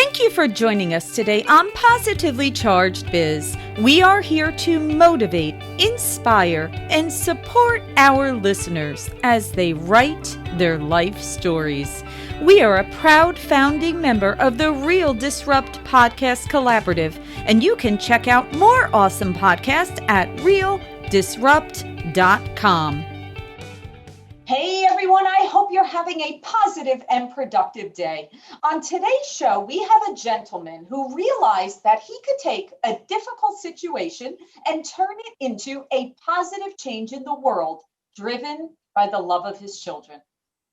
Thank you for joining us today on Positively Charged Biz. We are here to motivate, inspire, and support our listeners as they write their life stories. We are a proud founding member of the Real Disrupt Podcast Collaborative, and you can check out more awesome podcasts at realdisrupt.com. Hey everyone, I hope you're having a positive and productive day. On today's show, we have a gentleman who realized that he could take a difficult situation and turn it into a positive change in the world, driven by the love of his children.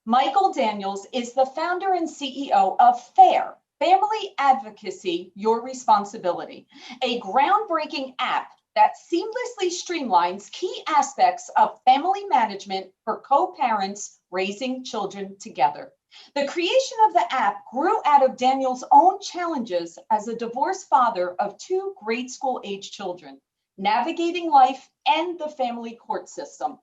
Michael Daniels is the founder and CEO of Fayr, Family Advocacy, Your Responsibility, a groundbreaking app that seamlessly streamlines key aspects of family management for co-parents raising children together. The creation of the app grew out of Daniel's own challenges as a divorced father of two grade school age children, navigating life and the family court system.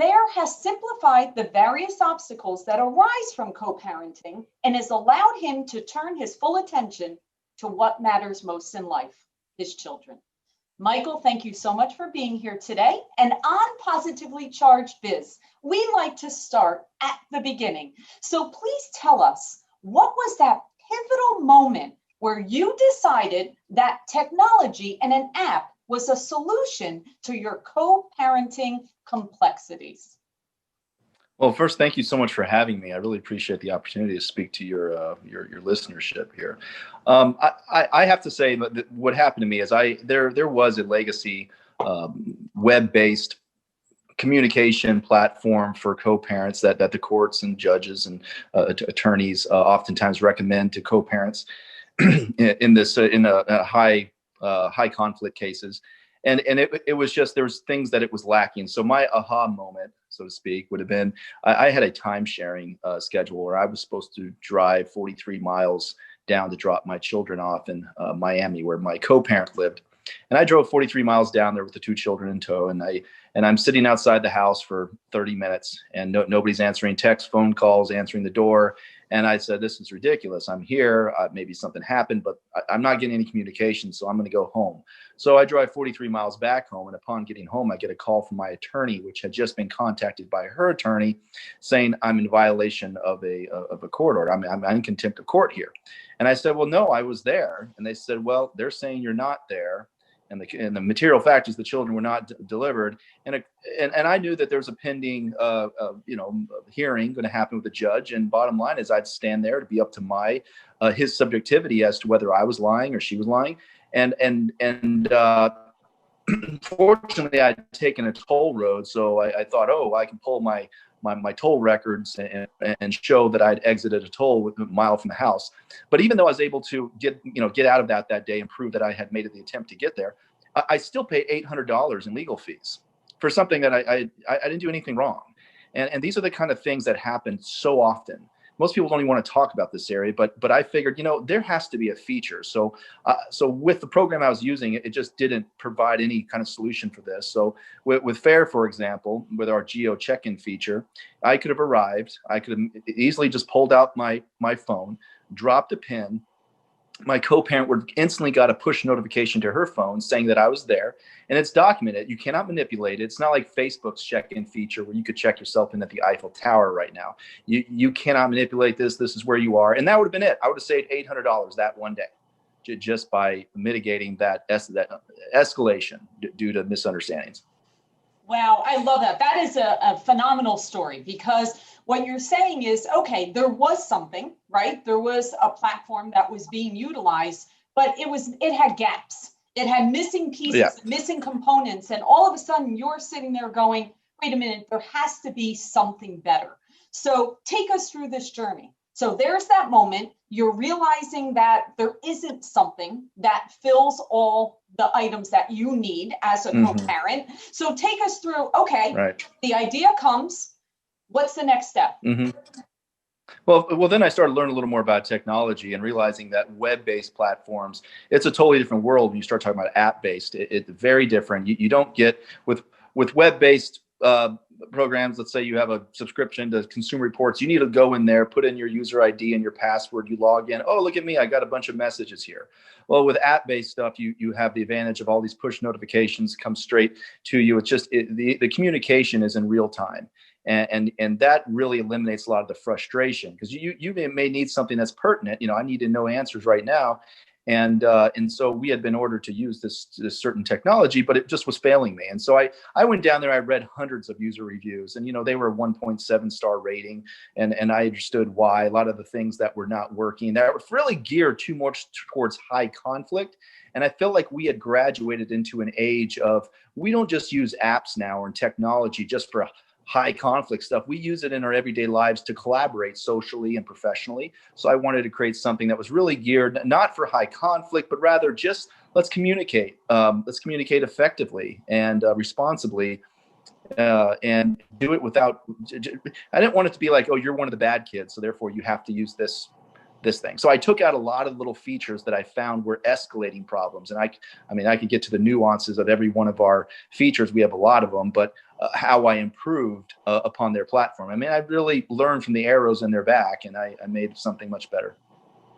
Fayr has simplified the various obstacles that arise from co-parenting and has allowed him to turn his full attention to what matters most in life, his children. Michael, thank you so much for being here today. And on Positively Charged Biz, we like to start at the beginning. So please tell us, what was that pivotal moment where you decided that technology and an app was a solution to your co-parenting complexities? Well, first, thank you so much for having me. I really appreciate the opportunity to speak to your listenership here. I have to say that what happened to me is there was a legacy web-based communication platform for co-parents that the courts and judges and attorneys oftentimes recommend to co-parents in high conflict cases. And it was just, there was things that it was lacking. So my aha moment, so to speak, would have been, I had a time sharing schedule where I was supposed to drive 43 miles down to drop my children off in Miami, where my co-parent lived. And I drove 43 miles down there with the two children in tow. And I'm sitting outside the house for 30 minutes and nobody's answering text, phone calls, answering the door. And I said, this is ridiculous. I'm here. Maybe something happened, but I'm not getting any communication. So I'm going to go home. So I drive 43 miles back home. And upon getting home, I get a call from my attorney, which had just been contacted by her attorney saying I'm in violation of a court order. I'm in contempt of court here. And I said, well, no, I was there. And they said, well, they're saying you're not there. And the material fact is the children were not delivered. And I knew that there was a pending, hearing going to happen with the judge. And bottom line is I'd stand there to be up to his subjectivity as to whether I was lying or she was lying. And fortunately, I'd taken a toll road. So I thought, I can pull my toll records and show that I'd exited a toll a mile from the house. But even though I was able to get out of that day and prove that I had made the attempt to get there, I still paid $800 in legal fees for something that I didn't do anything wrong. And these are the kind of things that happen so often. Most people don't even want to talk about this area, but I figured, there has to be a feature. So with the program I was using, it just didn't provide any kind of solution for this. So with Fayr, for example, with our geo check-in feature, I could have arrived. I could have easily just pulled out my phone, dropped a pin. My co-parent would instantly got a push notification to her phone saying that I was there, and it's documented. You cannot manipulate it. It's not like Facebook's check-in feature where you could check yourself in at the Eiffel Tower right now. You cannot manipulate this. This is where you are, and that would have been it. I would have saved $800 that one day, just by mitigating that escalation due to misunderstandings. Wow, I love that. That is a phenomenal story, because what you're saying is, okay, there was something, right? There was a platform that was being utilized, but it had gaps. It had missing pieces, missing components. And all of a sudden you're sitting there going, wait a minute, there has to be something better. So take us through this journey. So there's that moment. You're realizing that there isn't something that fills all the items that you need as a co-parent. So take us through, The idea comes. What's the next step? Mm-hmm. Well, then I started learning a little more about technology and realizing that web-based platforms, it's a totally different world when you start talking about app-based. It's very different. You don't get with web-based programs, let's say you have a subscription to Consumer Reports, you need to go in there, put in your user ID and your password, you log in. Oh, look at me, I got a bunch of messages here. Well, with app-based stuff, you have the advantage of all these push notifications come straight to you. It's just the communication is in real time. And that really eliminates a lot of the frustration, because you may need something that's pertinent. I need to know answers right now. And so we had been ordered to use this certain technology, but it just was failing me. And so I went down there, I read hundreds of user reviews, and they were 1.7 star rating. And I understood why. A lot of the things that were not working, that were really geared too much towards high conflict. And I felt like we had graduated into an age of, we don't just use apps now or technology just for high conflict stuff. We use it in our everyday lives to collaborate socially and professionally. So I wanted to create something that was really geared not for high conflict, but rather just let's communicate. Let's communicate effectively and responsibly, and do it without. I didn't want it to be like, oh, you're one of the bad kids, so therefore you have to use this thing. So I took out a lot of little features that I found were escalating problems. And I could get to the nuances of every one of our features. We have a lot of them, but how I improved upon their platform. I really learned from the arrows in their back, and I made something much better.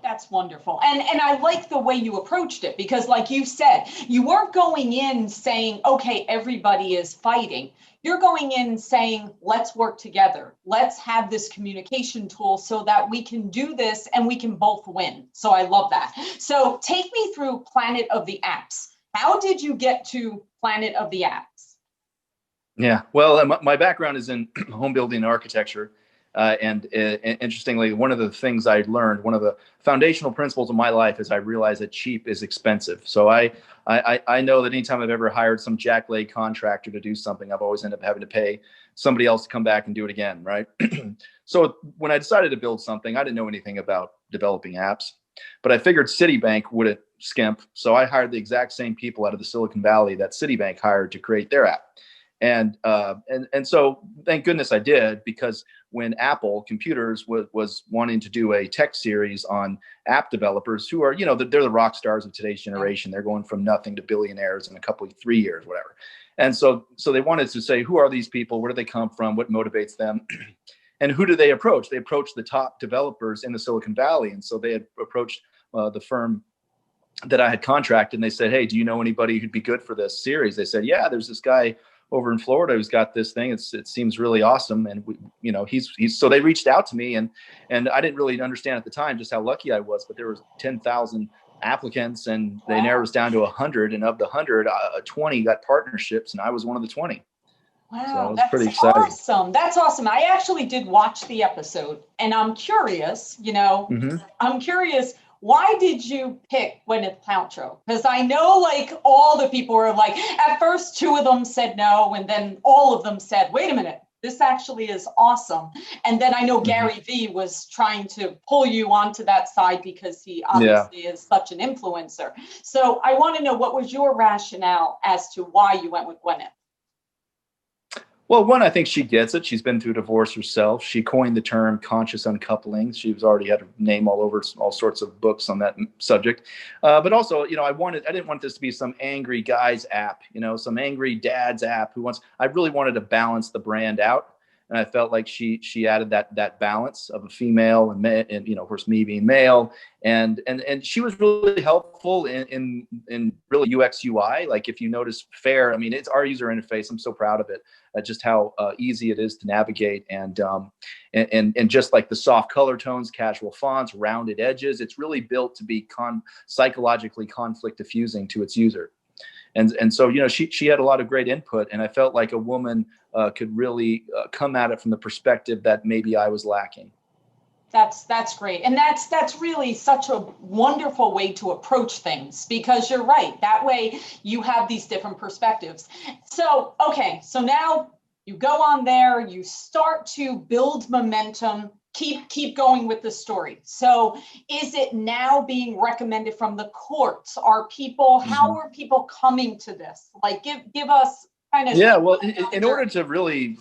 That's wonderful. And I like the way you approached it, because like you said, you weren't going in saying, okay, everybody is fighting. You're going in saying, let's work together. Let's have this communication tool so that we can do this and we can both win. So I love that. So take me through Planet of the Apps. How did you get to Planet of the Apps? Yeah, well, my background is in home building and architecture. And interestingly, one of the things I learned, one of the foundational principles of my life, is I realized that cheap is expensive. So I know that anytime I've ever hired some jackleg contractor to do something, I've always ended up having to pay somebody else to come back and do it again, right? So when I decided to build something, I didn't know anything about developing apps, but I figured Citibank wouldn't skimp. So I hired the exact same people out of the Silicon Valley that Citibank hired to create their app. And so thank goodness I did, because when Apple Computers was wanting to do a tech series on app developers who are, they're the rock stars of today's generation. They're going from nothing to billionaires in 3 years, whatever. And so they wanted to say, who are these people? Where do they come from? What motivates them? And who do they approach? They approach the top developers in the Silicon Valley. And so they had approached the firm that I had contracted, and they said, hey, do you know anybody who'd be good for this series? They said, yeah, there's this guy over in Florida who's got this thing. It seems really awesome. And he's so they reached out to me, and I didn't really understand at the time just how lucky I was, but there was 10,000 applicants, and they narrowed us down to 100. And of the 100, 20 got partnerships, and I was one of the 20. Wow, so that's pretty exciting. Awesome. That's awesome. I actually did watch the episode, and I'm curious, I'm curious, why did you pick Gwyneth Paltrow? Because I know all the people were at first 2 of them said no, and then all of them said, wait a minute, this actually is awesome. And then I know Gary Vee was trying to pull you onto that side because he obviously is such an influencer. So I want to know, what was your rationale as to why you went with Gwyneth? Well, one, I think she gets it. She's been through divorce herself. She coined the term conscious uncoupling. She's already had her name all over all sorts of books on that subject. But also, I didn't want this to be some angry guy's app, some angry dad's app I really wanted to balance the brand out. And I felt like she added that balance of a female and of course me being male, and she was really helpful in really UX UI. Like if you notice Fayr, it's our user interface. I'm so proud of it, just how easy it is to navigate, and just like the soft color tones, casual fonts, rounded edges. It's really built to be psychologically conflict diffusing to its user. And so, she had a lot of great input, and I felt like a woman could really come at it from the perspective that maybe I was lacking. That's great. And that's really such a wonderful way to approach things, because you're right. That way you have these different perspectives. So, okay. So now you go on there, you start to build momentum, keep going with the story. So is it now being recommended from the courts? Are people, how are people coming to this? Give us kind of. Yeah, well, in order to really,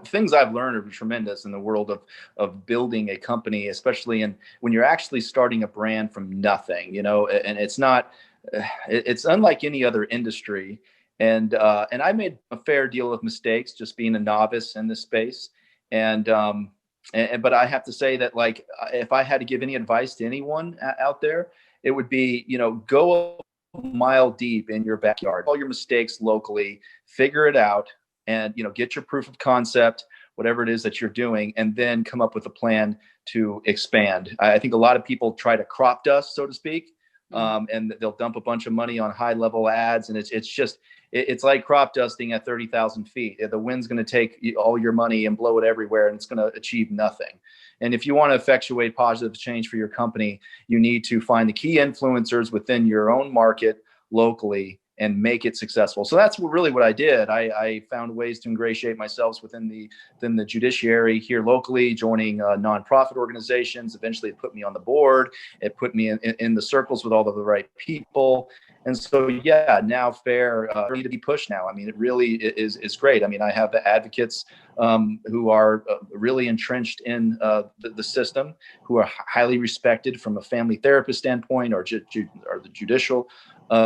things I've learned are tremendous in the world of building a company, especially when you're actually starting a brand from nothing, and it's unlike any other industry. And I made a fair deal of mistakes just being a novice in this space. But I have to say that, like, if I had to give any advice to anyone out there, it would be, go a mile deep in your backyard, all your mistakes locally, figure it out, and, get your proof of concept, whatever it is that you're doing, and then come up with a plan to expand. I think a lot of people try to crop dust, so to speak, and they'll dump a bunch of money on high level ads. And it's like crop dusting at 30,000 feet. The wind's going to take all your money and blow it everywhere, and it's going to achieve nothing. And if you want to effectuate positive change for your company, you need to find the key influencers within your own market locally and make it successful. So that's really what I did. I found ways to ingratiate myself within the judiciary here locally, joining nonprofit organizations. Eventually, it put me on the board. It put me in the circles with all of the right people. And so, yeah, now Fayr need to be pushed now. I mean, it really is great. I mean, I have the advocates who are really entrenched in the system, who are highly respected from a family therapist standpoint or the judicial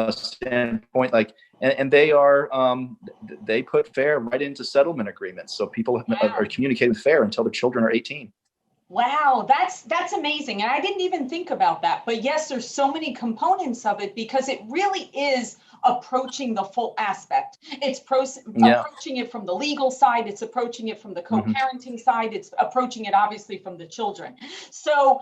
standpoint. And they put Fayr right into settlement agreements. So people are communicating with Fayr until their children are 18. Wow, that's amazing. And I didn't even think about that. But yes, there's so many components of it, because it really is approaching the full aspect. It's approaching it from the legal side. It's approaching it from the co-parenting side. It's approaching it obviously from the children. So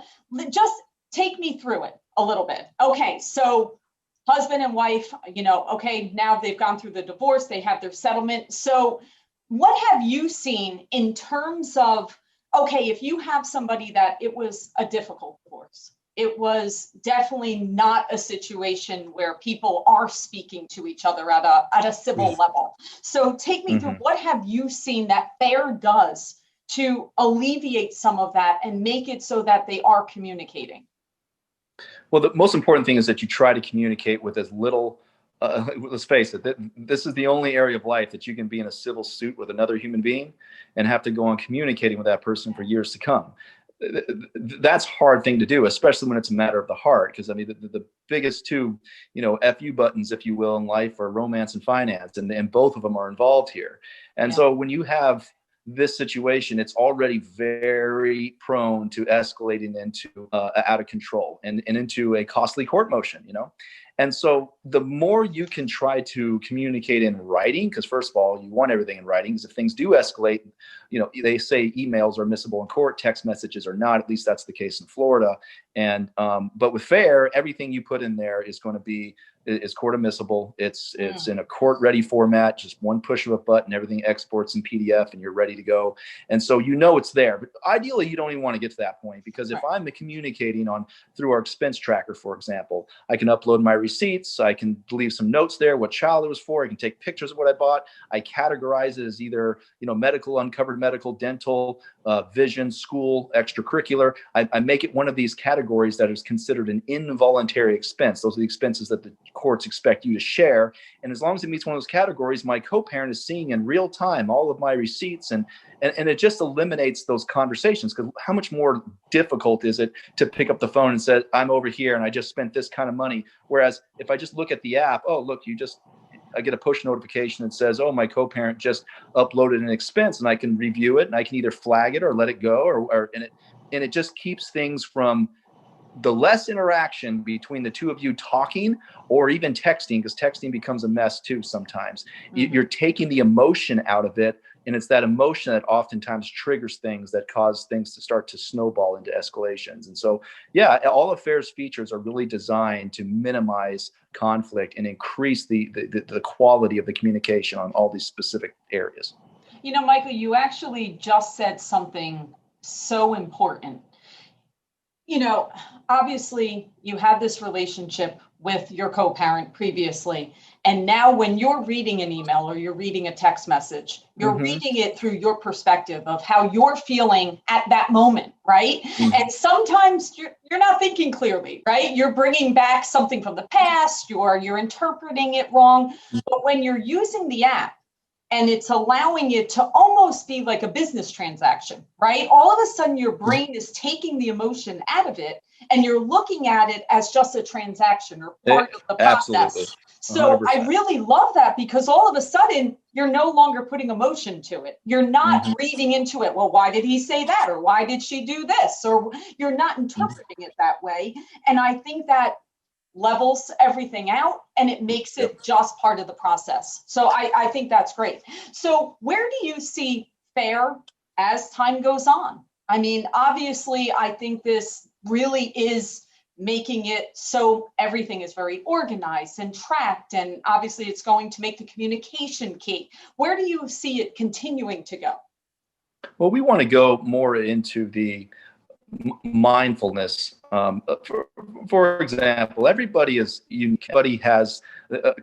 just take me through it a little bit. Okay, so husband and wife, okay, now they've gone through the divorce, they have their settlement. So what have you seen in terms of, okay, if you have somebody that it was a difficult divorce, it was definitely not a situation where people are speaking to each other at a civil level. So take me through, what have you seen that Fayr does to alleviate some of that and make it so that they are communicating? Well, the most important thing is that you try to communicate with as little, let's face it, this is the only area of life that you can be in a civil suit with another human being and have to go on communicating with that person for years to come. That's a hard thing to do, especially when it's a matter of the heart. Because I mean, the biggest two, FU buttons, if you will, in life are romance and finance, and both of them are involved here. And so when you have this situation, it's already very prone to escalating into out of control and into a costly court motion, And so the more you can try to communicate in writing, because first of all, you want everything in writing, because if things do escalate, they say emails are admissible in court, text messages are not. At least that's the case in Florida. And but with Fayr, everything you put in there is going to be court admissible. It's in a court ready format, just one push of a button, everything exports in PDF and you're ready to go. And so it's there. But ideally, you don't even want to get to that point, because if I'm communicating through our expense tracker, for example, I can upload my receipts, I can leave some notes there, what child it was for, I can take pictures of what I bought, I categorize it as either medical, uncovered medical, dental, vision, school, extracurricular. I make it one of these categories that is considered an involuntary expense. Those are the expenses that the courts expect you to share. And as long as it meets one of those categories, my co-parent is seeing in real time all of my receipts, and it just eliminates those conversations. Because how much more difficult is it to pick up the phone and say, I'm over here and I just spent this kind of money? Whereas if I just look at the app, oh, look, I get a push notification that says, oh, my co-parent just uploaded an expense, and I can review it and I can either flag it or let it go, and it just keeps things from the less interaction between the two of you talking or even texting, because texting becomes a mess too sometimes. You're taking the emotion out of it, and it's that emotion that oftentimes triggers things that cause things to start to snowball into escalations. And so, all of Fayr's features are really designed to minimize conflict and increase the quality of the communication on all these specific areas. Michael, you actually just said something so important. Obviously you had this relationship with your co-parent previously, and now when you're reading an email or you're reading a text message, you're reading it through your perspective of how you're feeling at that moment, right? And sometimes you're not thinking clearly, right? You're bringing back something from the past, you're interpreting it wrong. But when you're using the app, and it's allowing it to almost be like a business transaction, right? All of a sudden, your brain is taking the emotion out of it, and you're looking at it as just a transaction or part of the process. Absolutely. So 100%. I really love that, because all of a sudden, you're no longer putting emotion to it. You're not reading into it. Well, why did he say that? Or why did she do this? Or you're not interpreting it that way. And I think that levels everything out, and it makes it just part of the process. So I think that's great. So where do you see Fayr as time goes on? I mean, obviously, I think this really is making it so everything is very organized and tracked, and obviously it's going to make the communication key. Where do you see it continuing to go? Well, we want to go more into the mindfulness. For example, everybody is unique. Everybody has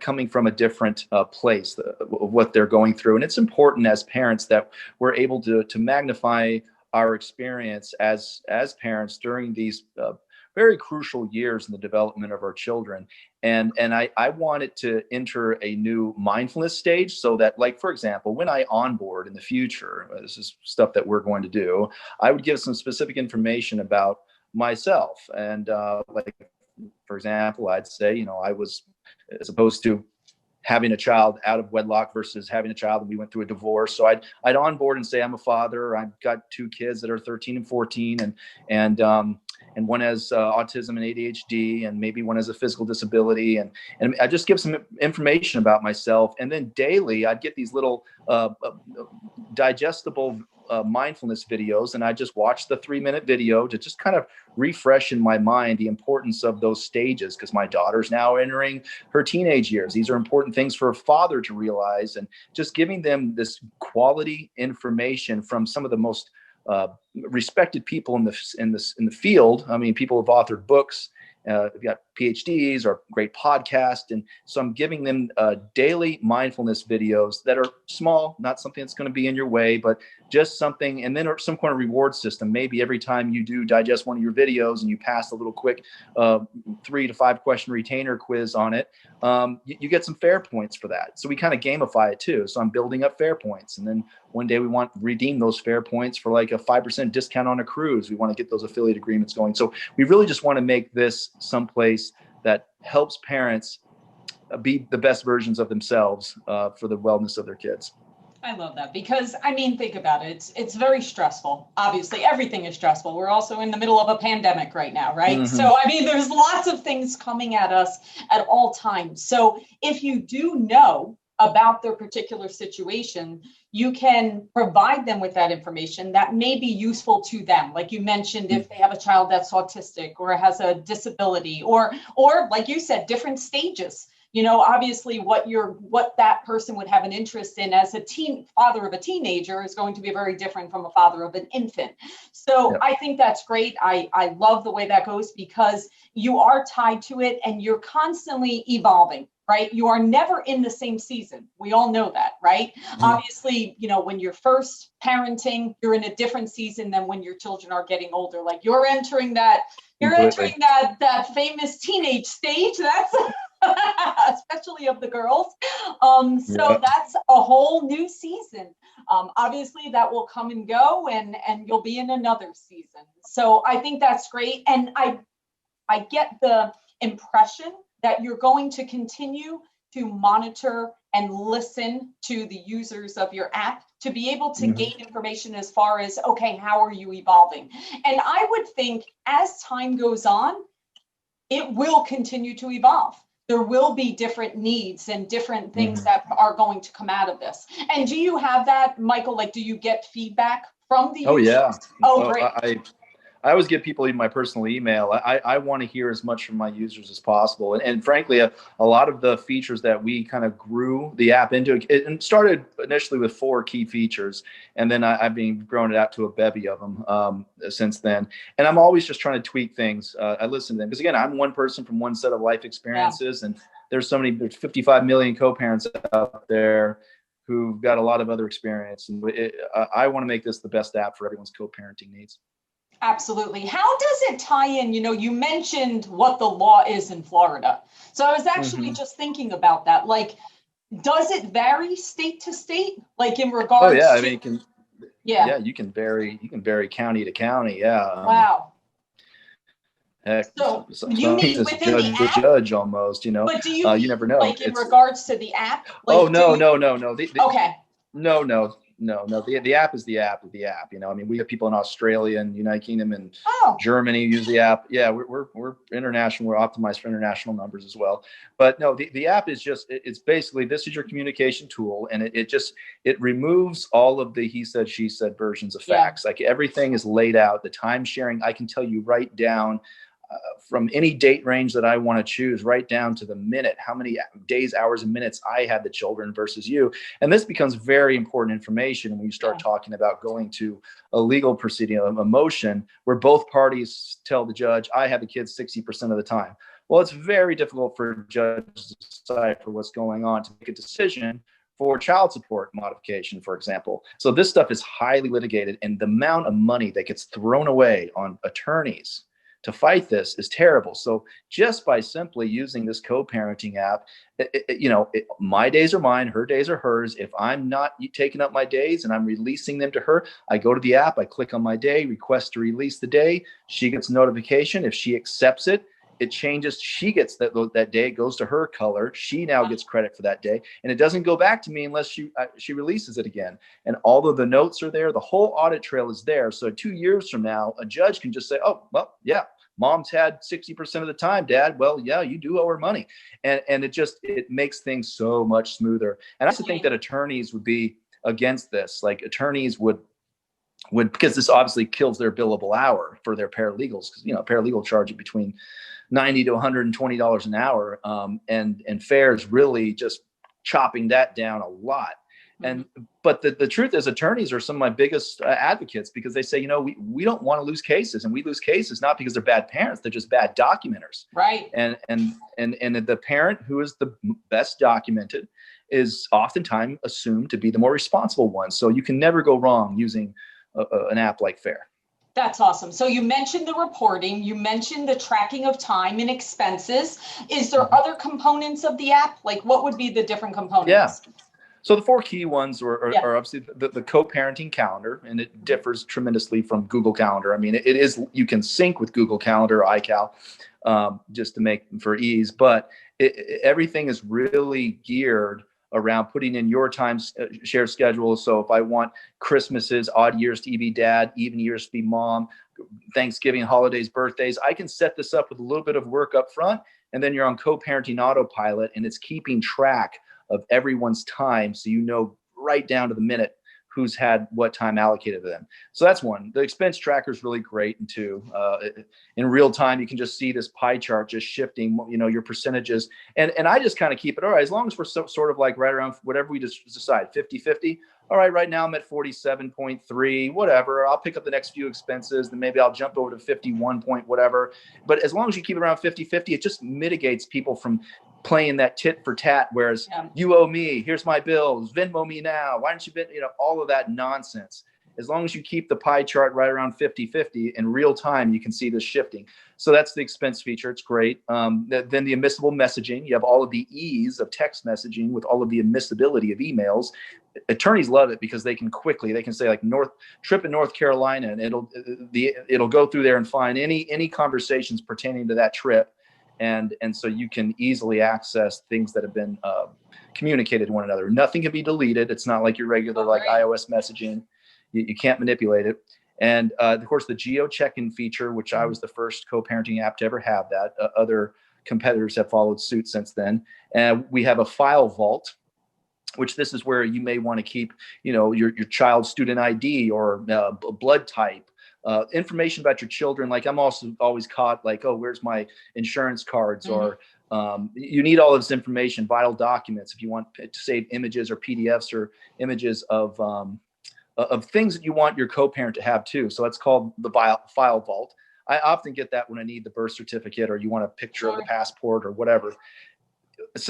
coming from a different place of what they're going through, and it's important as parents that we're able to magnify our experience as parents during these very crucial years in the development of our children. And I wanted to enter a new mindfulness stage, so that, like, for example, when I onboard in the future, this is stuff that we're going to do, I would give some specific information about myself. And like, for example, I'd say, you know, I was, as opposed to having a child out of wedlock versus having a child and we went through a divorce. So I'd onboard and say, I'm a father. I've got 2 kids that are 13 and 14, and one has autism and ADHD, and maybe one has a physical disability. And I just give some information about myself. And then daily I'd get these little digestible mindfulness videos, and I just watch the 3-minute video to just kind of refresh in my mind the importance of those stages, because my daughter's now entering her teenage years. These are important things for a father to realize, and just giving them this quality information from some of the most respected people in the field. I mean, people have authored books, we've got PhDs or great podcast. And so I'm giving them daily mindfulness videos that are small, not something that's going to be in your way, but just something, and then some kind of reward system. Maybe every time you do digest one of your videos and you pass a little quick 3 to 5 question retainer quiz on it, you get some Fayr points for that. So we kind of gamify it too. So I'm building up Fayr points. And then one day we want to redeem those Fayr points for like a 5% discount on a cruise. We want to get those affiliate agreements going. So we really just want to make this someplace that helps parents be the best versions of themselves for the wellness of their kids. I love that, because I mean, think about it. It's very stressful. Obviously, everything is stressful. We're also in the middle of a pandemic right now, right? So, I mean, there's lots of things coming at us at all times. So if you do know about their particular situation, you can provide them with that information that may be useful to them. Like you mentioned, if they have a child that's autistic or has a disability, or like you said, different stages. You know, obviously what that person would have an interest in as a father of a teenager is going to be very different from a father of an infant. So I think that's great. I love the way that goes, because you are tied to it and you're constantly evolving, right? You are never in the same season. We all know that, right? Obviously, you know, when you're first parenting, you're in a different season than when your children are getting older. Like you're entering that famous teenage stage. That's especially of the girls. So that's a whole new season. Obviously that will come and go, and you'll be in another season. So I think that's great. And I get the impression that you're going to continue to monitor and listen to the users of your app to be able to gain information as far as, okay, how are you evolving? And I would think as time goes on, it will continue to evolve. There will be different needs and different things that are going to come out of this. And do you have that, Michael? Like, do you get feedback from the users? Yeah. Oh, great. I always give people in my personal email. I want to hear as much from my users as possible. And frankly, a lot of the features that we kind of grew the app into, it started initially with 4 key features. And then I've been growing it out to a bevy of them since then. And I'm always just trying to tweak things. I listen to them because, again, I'm one person from one set of life experiences. And there's 55 million co-parents out there who've got a lot of other experience. And I want to make this the best app for everyone's co-parenting needs. Absolutely. How does it tie in? You know, you mentioned what the law is in Florida. So I was actually just thinking about that. Like, Does it vary state to state? Like in Oh regards yeah, I to, mean, yeah, you can vary county to county. Yeah. wow. Heck, So you some things mean it's within the judge to app, judge almost, but do you you mean never know. like in It's, regards to the app? oh, Like, do you, no. okay, No. The app is the app of the app. I mean, we have people in Australia and United Kingdom and oh, Germany use the app. Yeah, we're international. We're optimized for international numbers as well. But no, the app is just, it's basically, this is your communication tool, and it removes all of the he said, she said versions of yeah, facts. Like everything is laid out. The time sharing, I can tell you right down from any date range that I want to choose, right down to the minute, how many days, hours, and minutes I had the children versus you. And this becomes very important information when you start yeah, talking about going to a legal proceeding, a motion where both parties tell the judge, I have the kids 60% of the time. Well, it's very difficult for a judge to decide for what's going on to make a decision for child support modification, for example. So this stuff is highly litigated, and the amount of money that gets thrown away on attorneys to fight this is terrible. So just by simply using this co-parenting app, my days are mine, her days are hers. If I'm not taking up my days and I'm releasing them to her, I go to the app, I click on my day, request to release the day. She gets notification. If she accepts it, it changes. She gets that day, it goes to her color. She now gets credit for that day, and it doesn't go back to me unless she releases it again. And all of the notes are there. The whole audit trail is there. So 2 years from now, a judge can just say, oh, well, yeah, mom's had 60% of the time, dad. Well, yeah, you do owe her money. And it makes things so much smoother. And I also think that attorneys would be against this. Like attorneys would, because this obviously kills their billable hour for their paralegals, because paralegal charge between $90 to $120 an hour, and Fayr is really just chopping that down a lot. And but the truth is, attorneys are some of my biggest advocates, because they say, we don't want to lose cases, and we lose cases not because they're bad parents, they're just bad documenters. right. And the parent who is the best documented is oftentimes assumed to be the more responsible one. So you can never go wrong using an app like Fayr. That's awesome. So you mentioned the reporting, you mentioned the tracking of time and expenses. Is there other components of the app? Like what would be the different components? Yeah. So the 4 key ones are obviously the co-parenting calendar, and it differs tremendously from Google Calendar. I mean, it is, you can sync with Google Calendar or iCal just to make for ease, but everything is really geared around putting in your time share schedule. So if I want Christmases, odd years to be dad, even years to be mom, Thanksgiving, holidays, birthdays, I can set this up with a little bit of work up front, and then you're on co-parenting autopilot, and it's keeping track of everyone's time, so right down to the minute who's had what time allocated to them. So that's one. The expense tracker is really great. And two, in real time, you can just see this pie chart just shifting, your percentages. And I just kind of keep it, all right, as long as we're sort of like right around whatever we just decide, 50-50. All right, right now I'm at 47.3, whatever. I'll pick up the next few expenses, then maybe I'll jump over to 51 point whatever. But as long as you keep it around 50-50, it just mitigates people from playing that tit for tat, whereas you owe me, here's my bills, Venmo me now, why don't you all of that nonsense. As long as you keep the pie chart right around 50-50 in real time, you can see this shifting. So that's the expense feature. It's great. Then the immiscible messaging, you have all of the ease of text messaging with all of the immiscibility of emails. Attorneys love it because they can say like trip in North Carolina, and it'll go through there and find any conversations pertaining to that trip. And so you can easily access things that have been communicated to one another. Nothing can be deleted. It's not like your regular iOS messaging. You can't manipulate it. And of course, the geo check-in feature, which I was the first co-parenting app to ever have that. Other competitors have followed suit since then. And we have a file vault, which this is where you may want to keep, your child's student ID or blood type. Information about your children. Like I'm also always caught like, oh, where's my insurance cards? Or you need all of this information, vital documents, if you want to save images or PDFs or images of things that you want your co-parent to have too. So it's called the file vault. I often get that when I need the birth certificate, or you want a picture of the passport or whatever.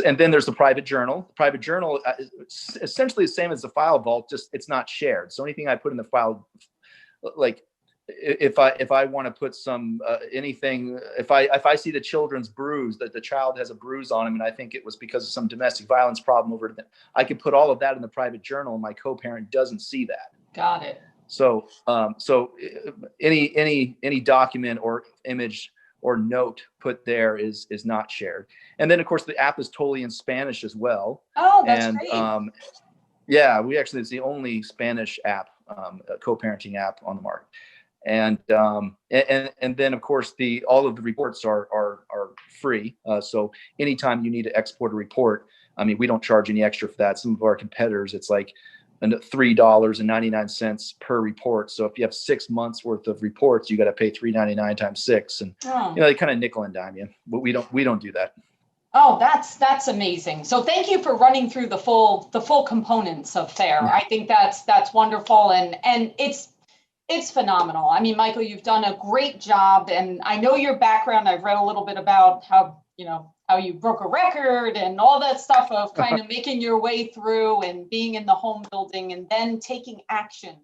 And then there's the private journal. The private journal is essentially the same as the file vault, just it's not shared. So anything I put in the file, like if I want to put some anything, if I see the children's bruise, that the child has a bruise on him, and I think it was because of some domestic violence problem I could put all of that in the private journal, and my co-parent doesn't see that. Got it. So any document or image or note put there is not shared. And then of course the app is totally in Spanish as well. Oh, that's great. Yeah, it's the only Spanish app, co-parenting app on the market. And then of course all of the reports are free. So anytime you need to export a report, I mean, we don't charge any extra for that. Some of our competitors, it's like $3.99 per report. So if you have 6 months worth of reports, you got to pay $3.99 times 6, and they kind of nickel and dime you. But we don't do that. Oh, that's amazing. So thank you for running through the full components of Fayr. Mm-hmm. I think that's wonderful, and it's phenomenal. I mean, Michael, you've done a great job, and I know your background. I've read a little bit about how you broke a record and all that stuff of kind of making your way through and being in the home building and then taking action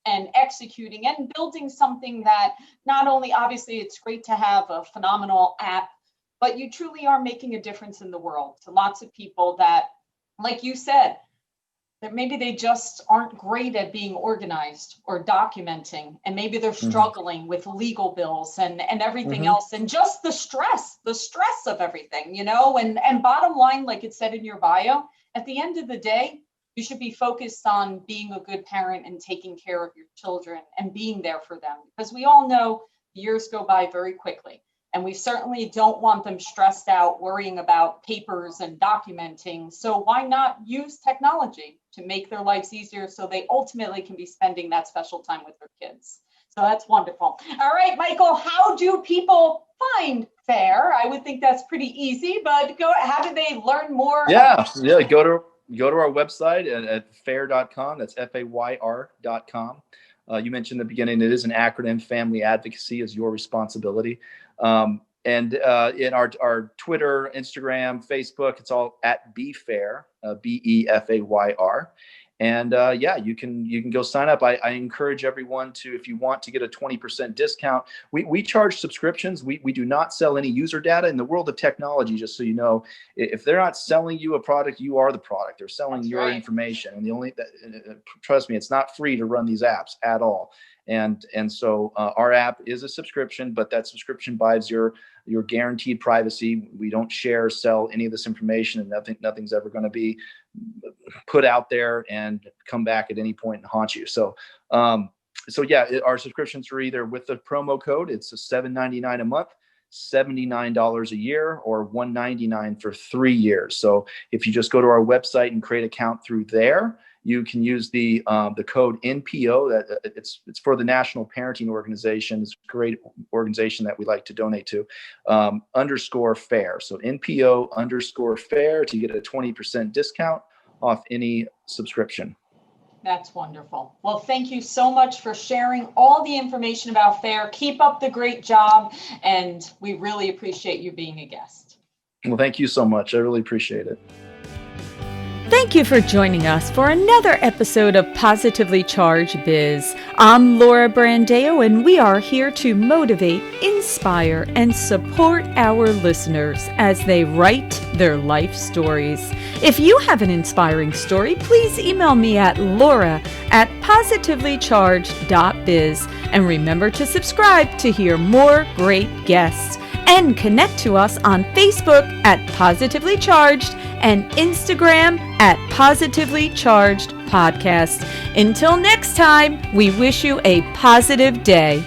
and executing and building something that not only, obviously, it's great to have a phenomenal app, but you truly are making a difference in the world to lots of people that, like you said, that maybe they just aren't great at being organized or documenting, and maybe they're struggling with legal bills and everything else, and just the stress of everything, and bottom line, like it said in your bio, at the end of the day, you should be focused on being a good parent and taking care of your children and being there for them, because we all know years go by very quickly. And we certainly don't want them stressed out worrying about papers and documenting. So why not use technology to make their lives easier so they ultimately can be spending that special time with their kids? So that's wonderful. All right, Michael, how do people find Fayr? I would think that's pretty easy, but how do they learn more? Yeah, go to our website at fayr.com. That's FAYR.com. You mentioned in the beginning, it is an acronym. Family advocacy is your responsibility. And in our Twitter, Instagram, Facebook, it's all at BeFayr, BeFayr. And you can go sign up. I encourage everyone to, if you want to get a 20% discount, we charge subscriptions. We do not sell any user data. In the world of technology, just so you know, if they're not selling you a product, you are the product. They're selling your information. And trust me, it's not free to run these apps at all. And so our app is a subscription, but that subscription buys your guaranteed privacy. We don't sell any of this information, and nothing's ever going to be put out there and come back at any point and haunt you. So our subscriptions are either with the promo code, it's $7.99 a month, $79 a year, or $199 for 3 years. So if you just go to our website and create an account through there, you can use the code NPO. That it's for the National Parenting Organization. It's a great organization that we like to donate to. _Fayr. So NPO _Fayr to get a 20% discount off any subscription. That's wonderful. Well, thank you so much for sharing all the information about Fayr. Keep up the great job, and we really appreciate you being a guest. Well, thank you so much. I really appreciate it. Thank you for joining us for another episode of Positively Charged Biz. I'm Laura Brandeo, and we are here to motivate, inspire, and support our listeners as they write their life stories. If you have an inspiring story, please email me at laura@positivelycharged.biz. And remember to subscribe to hear more great guests. And connect to us on Facebook at Positively Charged and Instagram at Positively Charged Podcast. Until next time, we wish you a positive day.